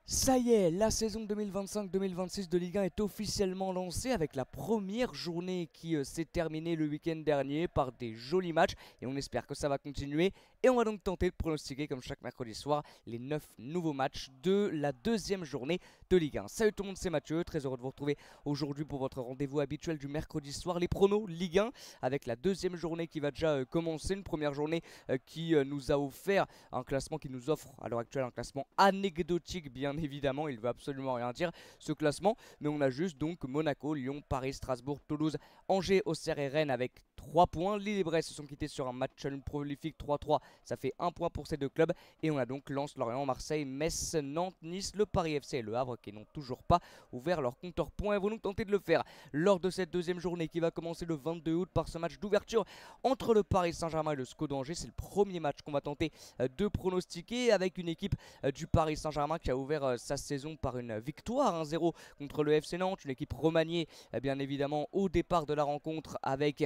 Ça y est, la saison 2025-2026 de Ligue 1 est officiellement lancée avec la première journée qui s'est terminée le week-end dernier par des jolis matchs et on espère que ça va continuer et on va donc tenter de pronostiquer comme chaque mercredi soir les 9 nouveaux matchs de la deuxième journée de Ligue 1. Salut tout le monde, c'est Mathieu, très heureux de vous retrouver aujourd'hui pour votre rendez-vous habituel du mercredi soir, les pronos Ligue 1 avec la deuxième journée qui va déjà commencer, une première journée qui nous a offert un classement qui nous offre à l'heure actuelle un classement anecdotique bien évidemment, il ne veut absolument rien dire ce classement, mais on a juste donc Monaco, Lyon, Paris, Strasbourg, Toulouse, Angers, Auxerre et Rennes avec 3 points. Lille et Brest se sont quittés sur un match nul prolifique 3-3, ça fait 1 point pour ces deux clubs et on a donc Lens, Lorient, Marseille, Metz, Nantes, Nice, le Paris FC et le Havre qui n'ont toujours pas ouvert leur compteur points et vont donc tenter de le faire lors de cette deuxième journée qui va commencer le 22 août par ce match d'ouverture entre le Paris Saint-Germain et le SCO d'Angers. C'est le premier match qu'on va tenter de pronostiquer avec une équipe du Paris Saint-Germain qui a ouvert sa saison par une victoire 1-0 contre le FC Nantes, une équipe remaniée bien évidemment au départ de la rencontre avec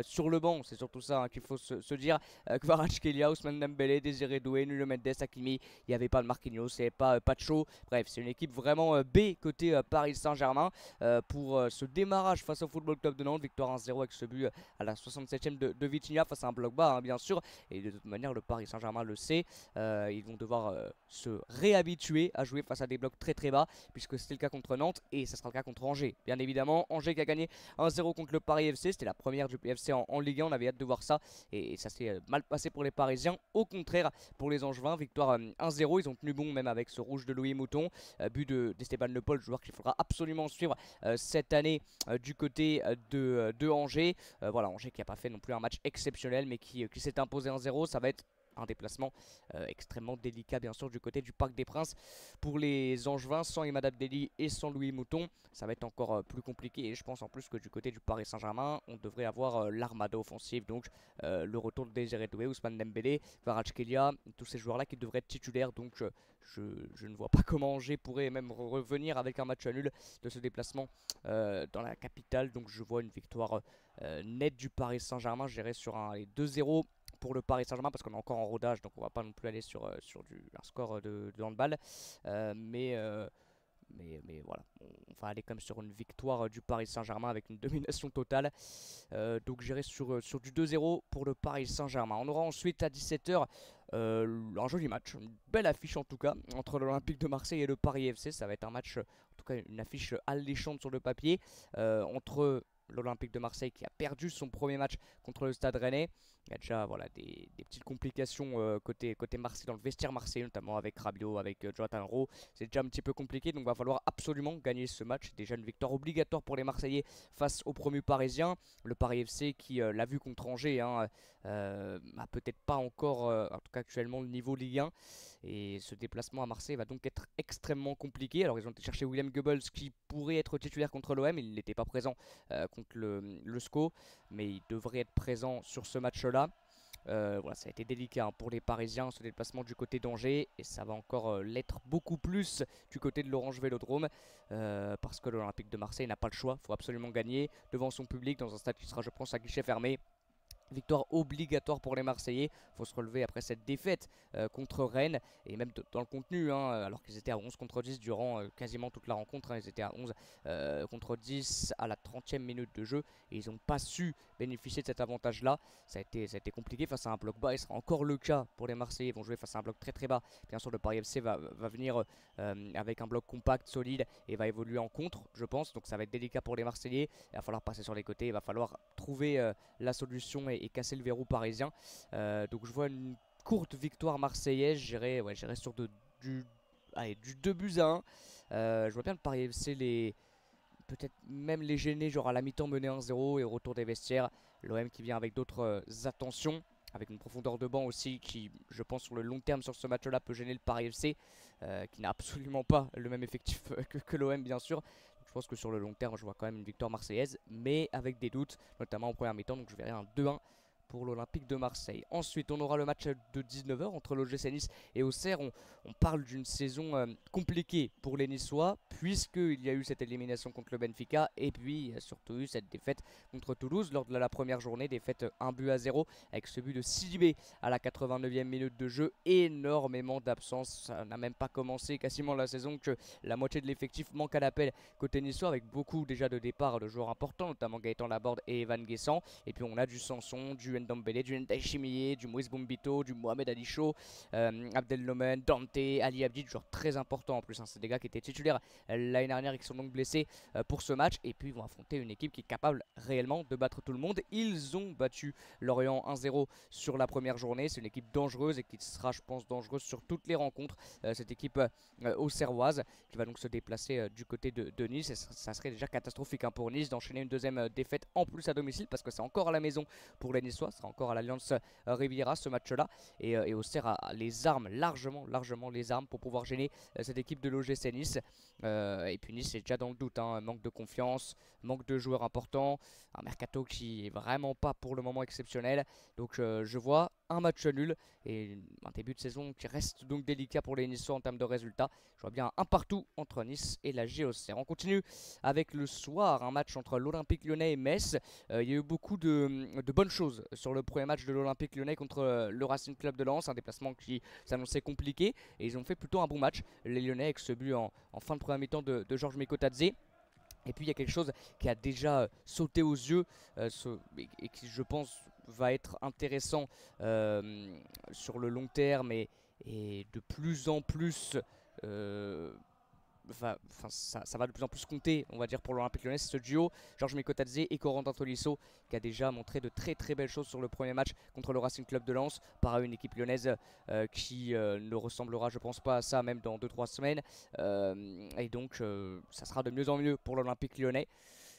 sur le banc, c'est surtout ça qu'il faut se dire, Kvaratskhelia, Ousmane Dembélé, Désiré Doué, Nuno Mendes, Hakimi, il n'y avait pas de Marquinhos, il n'y avait pas Pacho, bref c'est une équipe vraiment B côté Paris Saint-Germain pour ce démarrage face au Football Club de Nantes, victoire 1-0 avec ce but à la 67e de Vitinha face à un bloc bas bien sûr, et de toute manière le Paris Saint-Germain le sait, ils vont devoir se réhabituer à jouer face à des blocs très très bas puisque c'était le cas contre Nantes et ça sera le cas contre Angers. Bien évidemment, Angers qui a gagné 1-0 contre le Paris FC, c'était la première du PFC en Ligue 1, on avait hâte de voir ça et ça s'est mal passé pour les Parisiens. Au contraire, pour les Angevins, victoire 1-0, ils ont tenu bon même avec ce rouge de Louis Mouton, but d'Esteban Le Paul, joueur qu'il faudra absolument suivre cette année du côté de Angers. Voilà, Angers qui n'a pas fait non plus un match exceptionnel mais qui s'est imposé 1-0, ça va être un déplacement extrêmement délicat bien sûr du côté du Parc des Princes pour les Angevins, sans Imad Abdelli et sans Louis Mouton, ça va être encore plus compliqué et je pense en plus que du côté du Paris Saint-Germain on devrait avoir l'armada offensive, donc le retour de Désiré Doué, Ousmane Dembélé, Kvaratskhelia, tous ces joueurs là qui devraient être titulaires, donc je ne vois pas comment Angers pourrait même revenir avec un match nul de ce déplacement dans la capitale, donc je vois une victoire nette du Paris Saint-Germain, j'irai sur un 2-0 pour le Paris Saint-Germain parce qu'on est encore en rodage donc on va pas non plus aller sur, un score de handball mais voilà, on va aller quand même sur une victoire du Paris Saint-Germain avec une domination totale, donc j'irai sur du 2-0 pour le Paris Saint-Germain. On aura ensuite à 17h un joli match, une belle affiche en tout cas entre l'Olympique de Marseille et le Paris FC. Ça va être un match, en tout cas une affiche alléchante sur le papier, entre l'Olympique de Marseille qui a perdu son premier match contre le Stade Rennais. Il y a déjà voilà, des petites complications côté Marseille, dans le vestiaire marseillais, notamment avec Rabiot, avec Jonathan Rowe. C'est déjà un petit peu compliqué, donc il va falloir absolument gagner ce match. Déjà une victoire obligatoire pour les Marseillais face aux promus parisiens. Le Paris FC qui l'a vu contre Angers, a peut-être pas encore, en tout cas actuellement, le niveau Ligue 1. Et ce déplacement à Marseille va donc être extrêmement compliqué. Alors ils ont été chercher William Goebbels qui pourrait être titulaire contre l'OM, il n'était pas présent contre le SCO, mais il devrait être présent sur ce match-là. Voilà, ça a été délicat pour les Parisiens ce déplacement du côté d'Angers et ça va encore l'être beaucoup plus du côté de l'Orange Vélodrome parce que l'Olympique de Marseille n'a pas le choix, il faut absolument gagner devant son public dans un stade qui sera je pense à guichet fermé. Victoire obligatoire pour les Marseillais. Il faut se relever après cette défaite contre Rennes. Et même dans le contenu, alors qu'ils étaient à 11 contre 10 durant quasiment toute la rencontre. Ils étaient à 11 contre 10 à la 30e minute de jeu. Et ils n'ont pas su bénéficier de cet avantage-là. Ça a été compliqué face à un bloc bas. Et ce sera encore le cas pour les Marseillais. Ils vont jouer face à un bloc très très bas. Bien sûr, le Paris FC va venir avec un bloc compact, solide. Et va évoluer en contre, je pense. Donc ça va être délicat pour les Marseillais. Il va falloir passer sur les côtés. Il va falloir trouver la solution et casser le verrou parisien. Donc je vois une courte victoire marseillaise. J'irai sur du 2 buts à 1. Je vois bien le Paris FC peut-être même les gêner, genre à la mi-temps mener 1-0 et au retour des vestiaires. L'OM qui vient avec d'autres attentions, avec une profondeur de banc aussi qui, je pense, sur le long terme sur ce match-là peut gêner le Paris FC, qui n'a absolument pas le même effectif que l'OM bien sûr. Donc, je pense que sur le long terme, je vois quand même une victoire marseillaise, mais avec des doutes, notamment en première mi-temps. Donc je verrai un 2-1 pour l'Olympique de Marseille. Ensuite, on aura le match de 19 h entre l'OGC Nice et Auxerre. On parle d'une saison compliquée pour les Niçois, puisqu'il y a eu cette élimination contre le Benfica, et puis il y a surtout eu cette défaite contre Toulouse lors de la première journée, défaite 1-0 avec ce but de Sidibé à la 89e minute de jeu. Énormément d'absence, ça n'a même pas commencé quasiment la saison que la moitié de l'effectif manque à l'appel côté niçois, avec beaucoup déjà de départs de joueurs importants, notamment Gaëtan Laborde et Evan Guessant. Et puis on a du Sanson, du Ndombele, du Ndai Chimier, du Moïse Bombito, du Mohamed Ali Chaud, Abdel Nomen, Dante, Ali Abdi, joueurs très importants en plus, hein. C'est des gars qui étaient titulaires l'année dernière et qui sont donc blessés pour ce match. Et puis ils vont affronter une équipe qui est capable réellement de battre tout le monde. Ils ont battu Lorient 1-0 sur la première journée. C'est une équipe dangereuse et qui sera, je pense, dangereuse sur toutes les rencontres. Cette équipe auxerroise qui va donc se déplacer du côté de Nice. Et ça serait déjà catastrophique, hein, pour Nice d'enchaîner une deuxième défaite en plus à domicile, parce que c'est encore à la maison pour les Niçois. C'est encore à l'Alliance Riviera ce match-là. Et Auxerre a les armes, largement les armes pour pouvoir gêner cette équipe de l'OGC Nice. Et puis Nice est déjà dans le doute, hein. Manque de confiance, manque de joueurs importants, un mercato qui est vraiment pas pour le moment exceptionnel. Donc je vois un match nul et un début de saison qui reste donc délicat pour les Niçois en termes de résultats. Je vois bien un partout entre Nice et la JOCR. On continue avec le soir, un match entre l'Olympique Lyonnais et Metz. Il y a eu beaucoup de bonnes choses sur le premier match de l'Olympique Lyonnais contre le Racing Club de Lens, un déplacement qui s'annonçait compliqué, et ils ont fait plutôt un bon match, les Lyonnais, avec ce but en fin de première mi-temps de Georges Mikotadze. Et puis il y a quelque chose qui a déjà sauté aux yeux et qui, je pense, va être intéressant sur le long terme et de plus en plus ça va de plus en plus compter, on va dire, pour l'Olympique Lyonnais. C'est ce duo Georges Mikotadze et Corentin Tolisso qui a déjà montré de très belles choses sur le premier match contre le Racing Club de Lens. Pareil, une équipe lyonnaise qui ne ressemblera, je pense, pas à ça même dans 2-3 semaines, et donc ça sera de mieux en mieux pour l'Olympique Lyonnais.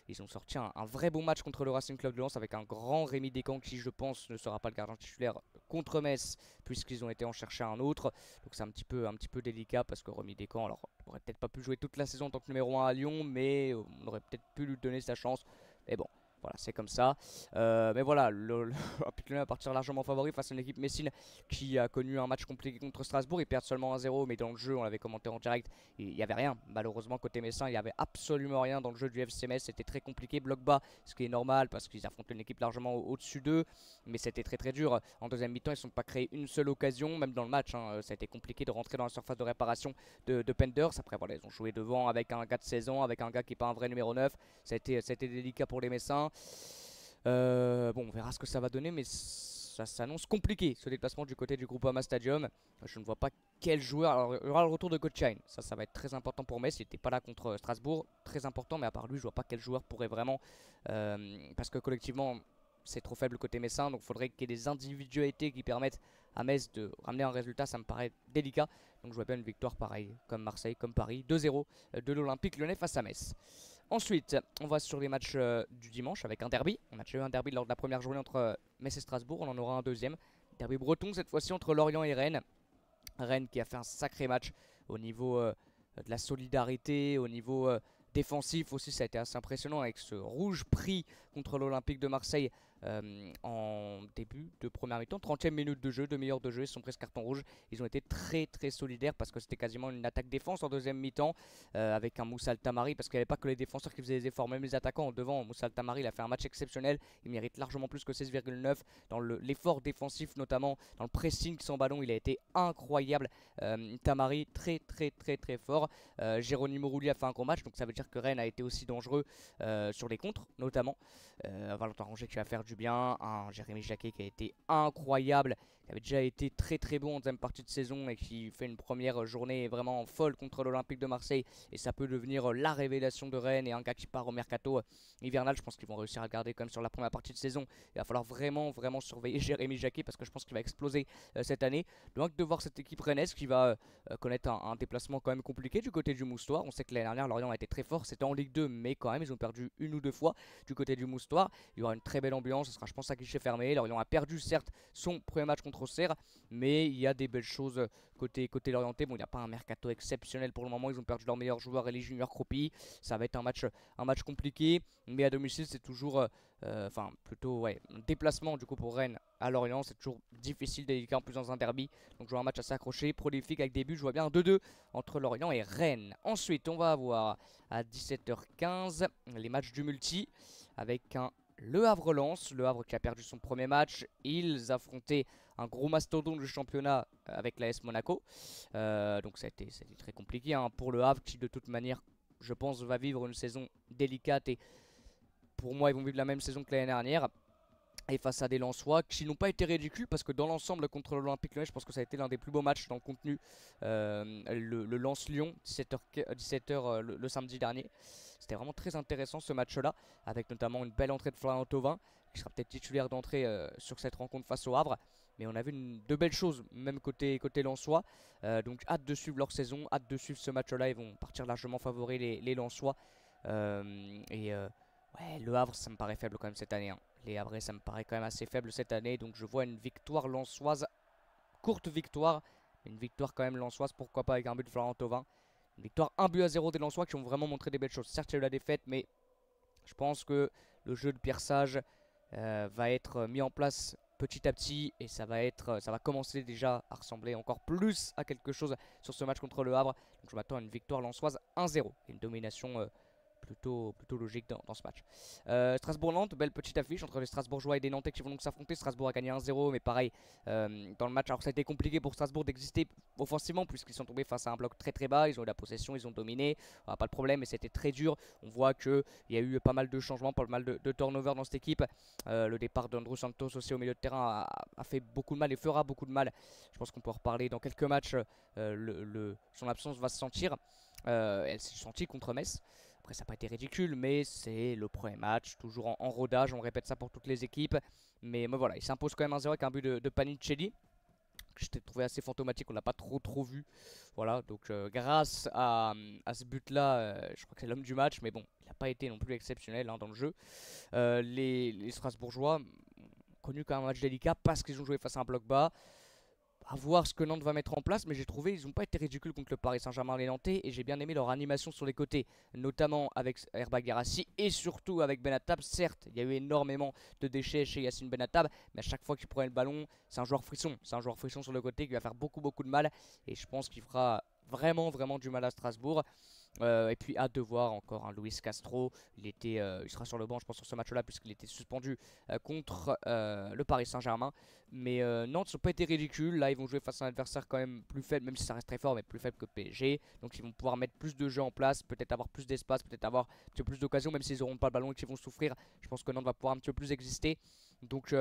Ils ont sorti un vrai bon match contre le Racing Club de Lens avec un grand Rémi Descamps qui, je pense, ne sera pas le gardien titulaire contre Metz, puisqu'ils ont été en chercher un autre. Donc c'est un petit peu délicat, parce que Rémi Descamps, alors, n'aurait peut-être pas pu jouer toute la saison en tant que numéro 1 à Lyon, mais on aurait peut-être pu lui donner sa chance. Mais bon, voilà, c'est comme ça. Mais voilà, l'Olympique Lyonnais va partir largement favori face à une équipe messine qui a connu un match compliqué contre Strasbourg. Ils perdent seulement 1-0, mais dans le jeu, on l'avait commenté en direct, il n'y avait rien. Malheureusement, côté messin, il n'y avait absolument rien dans le jeu du FC Metz. C'était très compliqué, bloc bas, ce qui est normal parce qu'ils affrontent une équipe largement au-dessus d'eux. Mais c'était très dur. En deuxième mi-temps, ils ne sont pas créés une seule occasion, même dans le match, hein. Ça a été compliqué de rentrer dans la surface de réparation de Penders. Après, voilà, ils ont joué devant avec un gars de 16 ans, avec un gars qui n'est pas un vrai numéro 9. Ça a été délicat pour les messins. Bon, on verra ce que ça va donner, mais ça s'annonce compliqué, ce déplacement du côté du Groupama Stadium. Je ne vois pas quel joueur. Alors, il y aura le retour de Gottschein, ça va être très important pour Metz. Il n'était pas là contre Strasbourg, très important, mais à part lui, je vois pas quel joueur pourrait vraiment, parce que collectivement, c'est trop faible côté messin, donc il faudrait qu'il y ait des individualités qui permettent à Metz de ramener un résultat. Ça me paraît délicat, donc je vois bien une victoire pareille, comme Marseille, comme Paris, 2-0 de l'Olympique Lyonnais face à Metz. Ensuite, on va sur les matchs du dimanche avec un derby. On a déjà eu un derby lors de la première journée entre Metz et Strasbourg. On en aura un deuxième. Derby breton cette fois-ci entre Lorient et Rennes. Rennes qui a fait un sacré match au niveau de la solidarité, au niveau défensif aussi. Ça a été assez impressionnant avec ce rouge pris contre l'Olympique de Marseille en début de première mi-temps. 30e minute de jeu, demi-heure de jeu, ils sont presque carton rouge. Ils ont été très solidaires parce que c'était quasiment une attaque-défense en deuxième mi-temps avec un Moussa Altamari, parce qu'il n'y avait pas que les défenseurs qui faisaient des efforts, même les attaquants devant. Moussa Altamari, il a fait un match exceptionnel, il mérite largement plus que 16,9 dans l'effort défensif, notamment dans le pressing sans ballon. Il a été incroyable. Tamari, très fort. Geronimo Rulli a fait un gros match, donc ça veut dire que Rennes a été aussi dangereux sur les contres, notamment. Valentin Rongier qui va faire du bien, un Jérémy Jacquet qui a été incroyable, qui avait déjà été très bon en deuxième partie de saison et qui fait une première journée vraiment folle contre l'Olympique de Marseille, et ça peut devenir la révélation de Rennes et un gars qui part au mercato hivernal. Je pense qu'ils vont réussir à le garder quand même sur la première partie de saison. Il va falloir vraiment surveiller Jérémy Jacquet parce que je pense qu'il va exploser cette année. Donc de voir cette équipe rennaise qui va connaître un déplacement quand même compliqué du côté du Moustoir. On sait que l'année dernière Lorient a été très fort, c'était en Ligue 2, mais quand même ils ont perdu une ou deux fois du côté du Moustoir. Il y aura une très belle ambiance, ce sera, je pense, à guichet fermé. Lorient a perdu certes son premier match contre contre Auxerre, mais il y a des belles choses côté Lorientais. Bon, il n'y a pas un mercato exceptionnel pour le moment, ils ont perdu leur meilleur joueur et les juniors Croupy. Ça va être un match compliqué, mais à domicile c'est toujours, enfin plutôt ouais, un déplacement du coup pour Rennes à Lorient, c'est toujours difficile, délicat en plus dans un derby. Donc je vois un match assez accroché, prolifique avec des buts, je vois bien un 2-2 entre Lorient et Rennes. Ensuite on va avoir à 17h15 les matchs du multi avec un Le Havre-Lens, Le Havre qui a perdu son premier match. Ils affrontaient un gros mastodonte du championnat avec l'AS Monaco. Donc ça a été très compliqué hein, pour Le Havre qui de toute manière, je pense, va vivre une saison délicate. Et pour moi, ils vont vivre la même saison que l'année dernière. Et face à des Lensois qui n'ont pas été ridicules parce que dans l'ensemble contre l'Olympique Lyonnais, je pense que ça a été l'un des plus beaux matchs dans le contenu. Le Lens-Lyon, 17h le samedi dernier. C'était vraiment très intéressant ce match-là, avec notamment une belle entrée de Florian Thauvin, qui sera peut-être titulaire d'entrée sur cette rencontre face au Havre. Mais on a vu de belles choses, même côté Lensois. Donc hâte de suivre leur saison, hâte de suivre ce match-là. Ils vont partir largement favoris les Lensois. Ouais, le Havre, ça me paraît faible quand même cette année. Hein. Les Havrais, ça me paraît quand même assez faible cette année. Donc je vois une victoire lensoise, courte victoire, mais une victoire quand même lensoise, pourquoi pas avec un but de Florent Thauvin. Une victoire 1-0 des Lensois qui ont vraiment montré des belles choses. Certes, il y a eu la défaite, mais je pense que le jeu de Pierre Sage va être mis en place petit à petit et ça va commencer déjà à ressembler encore plus à quelque chose sur ce match contre le Havre. Donc je m'attends à une victoire lensoise 1-0 et une domination plutôt logique dans ce match. Strasbourg-Nantes, belle petite affiche entre les Strasbourgeois et des Nantais qui vont donc s'affronter. Strasbourg a gagné 1-0, mais pareil, dans le match, alors ça a été compliqué pour Strasbourg d'exister offensivement puisqu'ils sont tombés face à un bloc très bas. Ils ont eu la possession, ils ont dominé, pas de problème, mais c'était très dur. On voit qu'il y a eu pas mal de changements, pas mal de turnover dans cette équipe. Le départ d'Andrew Santos aussi au milieu de terrain a fait beaucoup de mal et fera beaucoup de mal. Je pense qu'on peut en reparler dans quelques matchs. Son absence va se sentir. Elle s'est sentie contre Metz. Après, ça n'a pas été ridicule, mais c'est le premier match, toujours en rodage. On répète ça pour toutes les équipes. Mais voilà, il s'impose quand même 1-0 avec un but de Panicelli, que je t'ai trouvé assez fantomatique. On l'a pas trop vu. Voilà, donc grâce à ce but-là, je crois que c'est l'homme du match. Mais bon, il n'a pas été non plus exceptionnel hein, dans le jeu. Les Strasbourgeois ont connu quand même un match délicat parce qu'ils ont joué face à un bloc bas. À voir ce que Nantes va mettre en place, mais j'ai trouvé ils n'ont pas été ridicules contre le Paris Saint-Germain les Nantais et j'ai bien aimé leur animation sur les côtés, notamment avec Herba Guirassy et surtout avec Benatab. Certes, il y a eu énormément de déchets chez Yacine Benatab, mais à chaque fois qu'il prenait le ballon, c'est un joueur frisson, sur le côté qui va faire beaucoup de mal et je pense qu'il fera vraiment du mal à Strasbourg. Et puis hâte de voir encore un Luis Castro. Il sera sur le banc je pense sur ce match là puisqu'il était suspendu contre le Paris Saint-Germain. Mais Nantes n'ont pas été ridicules. Là ils vont jouer face à un adversaire quand même plus faible, même si ça reste très fort, mais plus faible que PSG. Donc ils vont pouvoir mettre plus de jeux en place, peut-être avoir plus d'espace, peut-être avoir un petit peu plus d'occasion, même s'ils n'auront pas le ballon et qu'ils vont souffrir. Je pense que Nantes va pouvoir un petit peu plus exister. Donc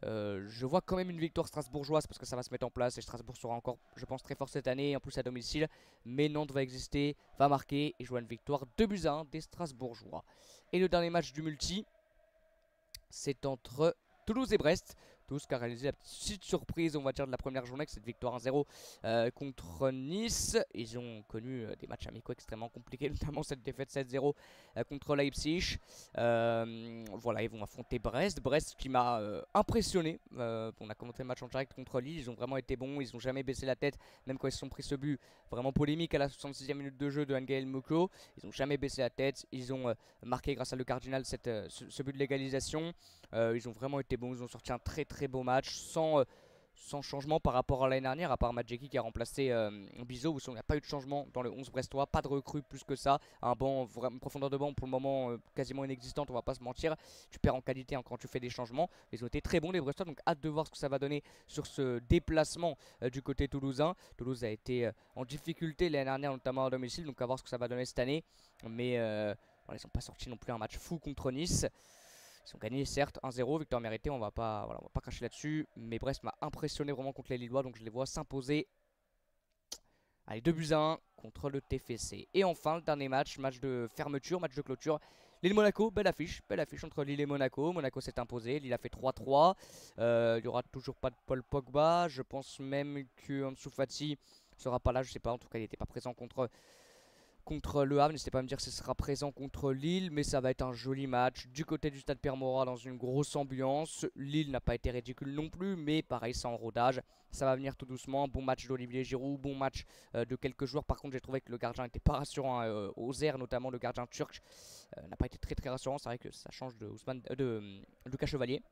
je vois quand même une victoire strasbourgeoise parce que ça va se mettre en place et Strasbourg sera encore, je pense, très fort cette année, en plus à domicile. Mais Nantes va exister, va marquer et jouer une victoire 2-1 des Strasbourgeois. Et le dernier match du multi, c'est entre Toulouse et Brest. Toulouse qui a réalisé la petite surprise, on va dire, de la première journée, avec cette victoire 1-0 contre Nice. Ils ont connu des matchs amicaux extrêmement compliqués, notamment cette défaite 7-0 contre Leipzig. Voilà, ils vont affronter Brest. Brest qui m'a impressionné. On a commenté le match en direct contre Lille. Ils ont vraiment été bons, ils n'ont jamais baissé la tête, même quand ils se sont pris ce but vraiment polémique à la 66e minute de jeu de Ngael Moko. Ils n'ont jamais baissé la tête. Ils ont marqué grâce à Le Cardinal ce but de l'égalisation. Ils ont vraiment été bons, ils ont sorti un très beau match sans changement par rapport à l'année dernière, à part Madjeki qui a remplacé Bizot, où il n'y a pas eu de changement dans le 11 brestois, pas de recrue plus que ça, une profondeur de banc pour le moment quasiment inexistante, on va pas se mentir, tu perds en qualité hein, quand tu fais des changements. Ils ont été très bons les brestois, donc hâte de voir ce que ça va donner sur ce déplacement du côté toulousain. Toulouse a été en difficulté l'année dernière, notamment à domicile, donc à voir ce que ça va donner cette année, mais voilà, ils n'ont pas sorti non plus un match fou contre Nice. Ils ont gagné certes 1-0, victoire méritée, on va pas cracher là-dessus. Mais Brest m'a impressionné vraiment contre les Lillois, donc je les vois s'imposer. Allez, 2-1 contre le TFC. Et enfin, le dernier match de fermeture, match de clôture. Lille-Monaco, belle affiche entre Lille et Monaco. Monaco s'est imposé, Lille a fait 3-3. Il n'y aura toujours pas de Paul Pogba. Je pense même que Ansu Fati sera pas là, je sais pas, en tout cas il n'était pas présent contre contre Le Havre. N'hésitez pas à me dire si ce sera présent contre Lille, mais ça va être un joli match du côté du Stade Pierre-Mauroy dans une grosse ambiance. Lille n'a pas été ridicule non plus, mais pareil, c'est en rodage. Ça va venir tout doucement. Bon match d'Olivier Giroud, bon match de quelques joueurs. Par contre, j'ai trouvé que le gardien n'était pas rassurant aux airs, notamment le gardien turc n'a pas été très rassurant. C'est vrai que ça change de Lucas Chevalier.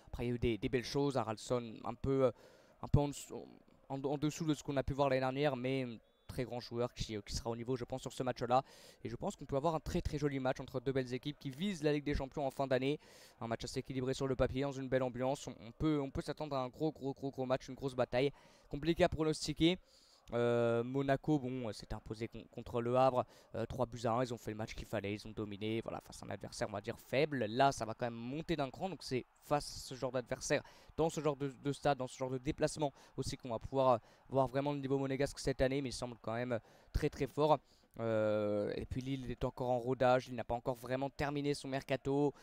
Après, il y a eu des belles choses. Haraldsson un peu en dessous de ce qu'on a pu voir l'année dernière, mais très grand joueur qui sera au niveau, je pense, sur ce match-là. Et je pense qu'on peut avoir un très joli match entre deux belles équipes qui visent la Ligue des Champions en fin d'année. Un match assez équilibré sur le papier, dans une belle ambiance. On peut s'attendre à un gros match, une grosse bataille. Compliqué à pronostiquer. Monaco, bon, s'est imposé contre Le Havre, 3-1, ils ont fait le match qu'il fallait, ils ont dominé, voilà, face à un adversaire on va dire faible. Là ça va quand même monter d'un cran, donc c'est face à ce genre d'adversaire, dans ce genre de stade, dans ce genre de déplacement aussi qu'on va pouvoir voir vraiment le niveau monégasque cette année, mais il semble quand même très fort. Et puis Lille est encore en rodage, il n'a pas encore vraiment terminé son mercato.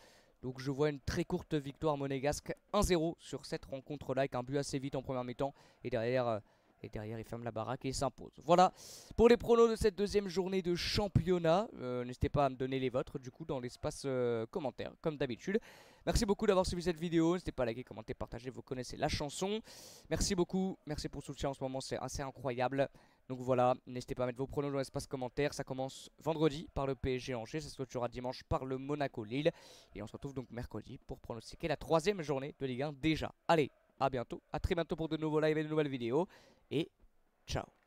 Donc je vois une très courte victoire monégasque, 1-0 sur cette rencontre là, avec un but assez vite en première mi-temps, et derrière il ferme la baraque et il s'impose. Voilà pour les pronos de cette deuxième journée de championnat. N'hésitez pas à me donner les vôtres du coup dans l'espace commentaire comme d'habitude. Merci beaucoup d'avoir suivi cette vidéo. N'hésitez pas à liker, commenter, partager. Vous connaissez la chanson. Merci beaucoup. Merci pour le soutien en ce moment. C'est assez incroyable. Donc voilà, n'hésitez pas à mettre vos pronos dans l'espace commentaire. Ça commence vendredi par le PSG Angers. Ça se clôturera dimanche par le Monaco Lille. Et on se retrouve donc mercredi pour pronostiquer la troisième journée de Ligue 1 déjà. Allez, à bientôt. À très bientôt pour de nouveaux lives et de nouvelles vidéos. Et ciao.